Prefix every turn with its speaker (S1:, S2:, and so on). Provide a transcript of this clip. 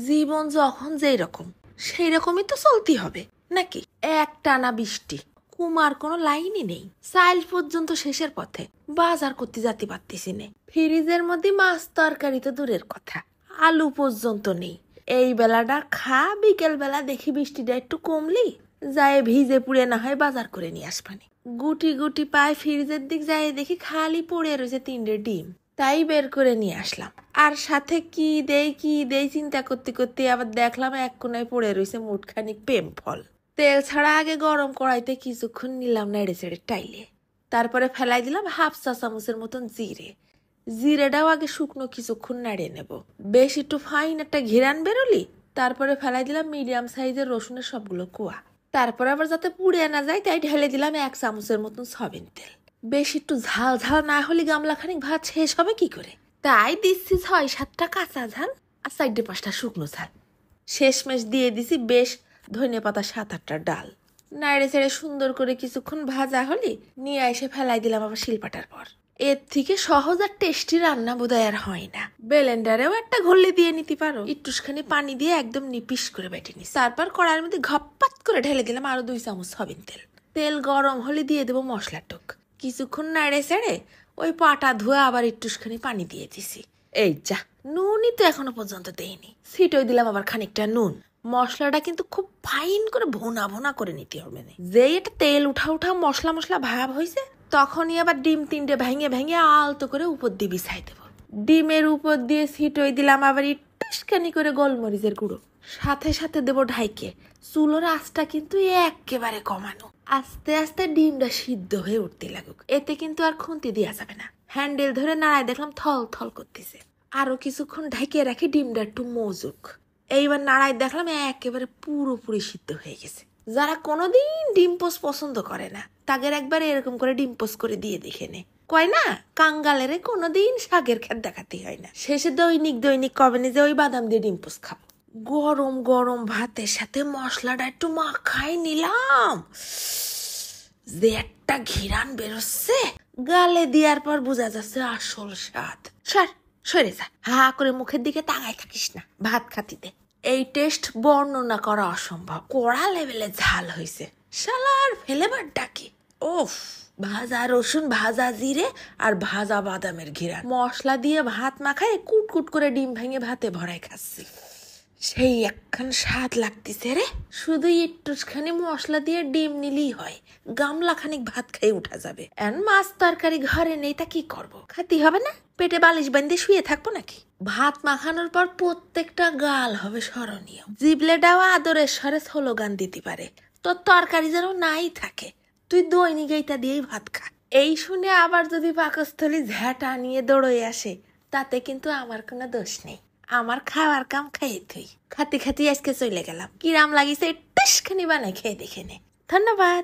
S1: জীবন যখন যেই রকম সেই রকমই তো চলতে হবে নাকি। একটানা বৃষ্টি, কুমার কোনো লাইনই নেই, চাইল পর্যন্ত শেষের পথে, বাজার করতে যেতে পারতেছি নে। ফ্রিজের মধ্যে মাছ তরকারি তো দূরের কথা, আলু পর্যন্ত নেই। এই বেলাটা খা, বিকেল বেলা দেখি বৃষ্টিটা একটু কমলি যায় ভিজে পুড়ে না হয় বাজার করে নিয়ে আসবানি। গুটি গুটি পায় ফ্রিজের দিক যায় দেখি খালি পড়ে রয়েছে 3টে ডিম, তাই বের করে নিয়ে আসলাম। আর সাথে কি দেই চিন্তা করতে করতে আবার দেখলাম এক কোনায় পড়ে রয়েছে মুঠখানিক প্রেম ফল। তেল ছাড়া আগে গরম কড়াইতে কিছুক্ষণ নিলাম নেড়ে চেড়ে টাইলে, তারপরে ফেলাই দিলাম হাফ চা চামচের মতন জিরেটাও আগে শুকনো কিছুক্ষণ নাড়িয়ে নেব, বেশ একটু ফাইন একটা ঘিরান বেরোলি। তারপরে ফেলাই দিলাম মিডিয়াম সাইজের রসুনের সবগুলো কোয়া। তারপরে আবার যাতে পুড়ে না যায় তাই ঢেলে দিলাম 1 চামচের মতন সয়াবিন তেল। বেশ একটু ঝাল ঝাল না হলে গামলা খানিক ভাত শেষ হবে কি করে, তাই দিচ্ছি 6-7টা কাঁচা ঝাল আর 4-5টা শুকনো ঝাল। শেষমেশ দিয়ে দিছি বেশ ধনেপাতা 7-8টা ডাল। নাড়ে ছেড়ে সুন্দর করে কিছুক্ষণ ভাজা হলে নিয়ে এসে ফেলাই দিলাম আবার শিলপাটার পর। এর থেকে সহজ আর টেস্টি রান্না বোধহয় আর হয় না। ব্লেন্ডারেও একটা ঘুরলে দিয়ে নিতে পারো, একটুখানি পানি দিয়ে একদম নিপিস করে বেটে নিস। তারপর কড়াইয়ের মধ্যে ঘপ্পাত করে ঢেলে দিলাম আরো 2 চামচ সয়াবিন তেল। তেল গরম হলে দিয়ে দেবো মশলার টুক। কিছুক্ষণ নাড়ে ছেড়ে ওই পাটা ধুয়ে আবার একটুখানি পানি দিয়ে দিছি। এই যা, নুনই তো এখনো পর্যন্ত দেইনি। ছিটই দিলাম আবার খানিকটা নুন। মশলাটা কিন্তু খুব ফাইন করে ভোনা ভোনা করে নিতে হবে না। যেই এটা তেল উঠা উঠা মশলা মশলা ভাব হয়েছে তখনই আবার ডিম 3টে ভেঙে ভেঙে আলতো করে উপর দিয়ে বিছাই দেবো। ডিমের উপর দিয়ে ছিটই দিলাম আবার একটুখানি করে গোলমরিচের গুঁড়ো। সাথে সাথে দেবো ঢাইকে। চুলোর আঁচটা কিন্তু একেবারে কমানো, আস্তে আস্তে ডিমটা সিদ্ধ হয়ে উঠতে লাগুক। এতে কিন্তু আর খুন্তি দেওয়া যাবে না। হ্যান্ডেল ধরে নাড়ায় দেখলাম থল থল করতেছে। আরো কিছুক্ষণ ঢেকে রাখি ডিমটা একটু মজুক। এইবার নাড়ায় দেখলাম একেবারে পুরোপুরি সিদ্ধ হয়ে গেছে। যারা কোনোদিন ডিম পোস্ট পছন্দ করে না তাদের একবার এরকম করে ডিম পোস্ট করে দিয়ে দেখে নে। কয় না, কাঙ্গালেরে কোনোদিন শাকের খেত দেখাতে হয় না। শেষে দৈনিক কবে যে ওই বাদাম দিয়ে ডিম পোস্ট খাবো। গরম গরম ভাতের সাথে মশলাটা একটু মাখাই নিলাম, যে একটা ঘিরান বেরোচ্ছে গালে দেওয়ার পর বোঝা যাচ্ছে আসল স্বাদ। সরে যা, হা করে মুখের দিকে তাকাই থাকিস না, ভাত খাতিতে। এই টেস্ট বর্ণনা করা অসম্ভব। কড়া লেভেলে ঝাল হয়েছে, শালার ফেলেবার ডাকে। ওফ, ভাজা রসুন, ভাজা জিরে আর ভাজা বাদামের ঘিরা মশলা দিয়ে ভাত মাখায় কুট করে ডিম ভেঙে ভাতে ভরাই খাচ্ছি। সেই একখান স্বাদ লাগতেছে রে। শুধু একটুখানি মশলা দিয়ে ডিম নিলেই হয়, গামলা খানিক ভাত খেয়ে উঠা যাবে। এন মাছ তরকারি ঘরে নেই তা কি করবো, খাতি হবে না? পেটে বালিশ বান্ধে শুয়ে থাকবো নাকি? ভাত মাখানোর পর প্রত্যেকটা গাল হবে স্মরণীয়। জিবলেটাও আদরের স্বরে স্লোগান দিতে পারে, তোর তরকারি যেন নাই থাকে, তুই দৈনিক এইটা দিয়েই ভাত খা। এই শুনে আবার যদি পাকস্থলী ঝ্যাটা নিয়ে দৌড়ে আসে তাতে কিন্তু আমার কোনো দোষ নেই। আমার খাওয়ার কাম খাইয়ে তুই খাতি আজকে চলে গেলাম। কিরাম লাগিছে একটুখানি বানাই খেয়ে দেখে নে। ধন্যবাদ।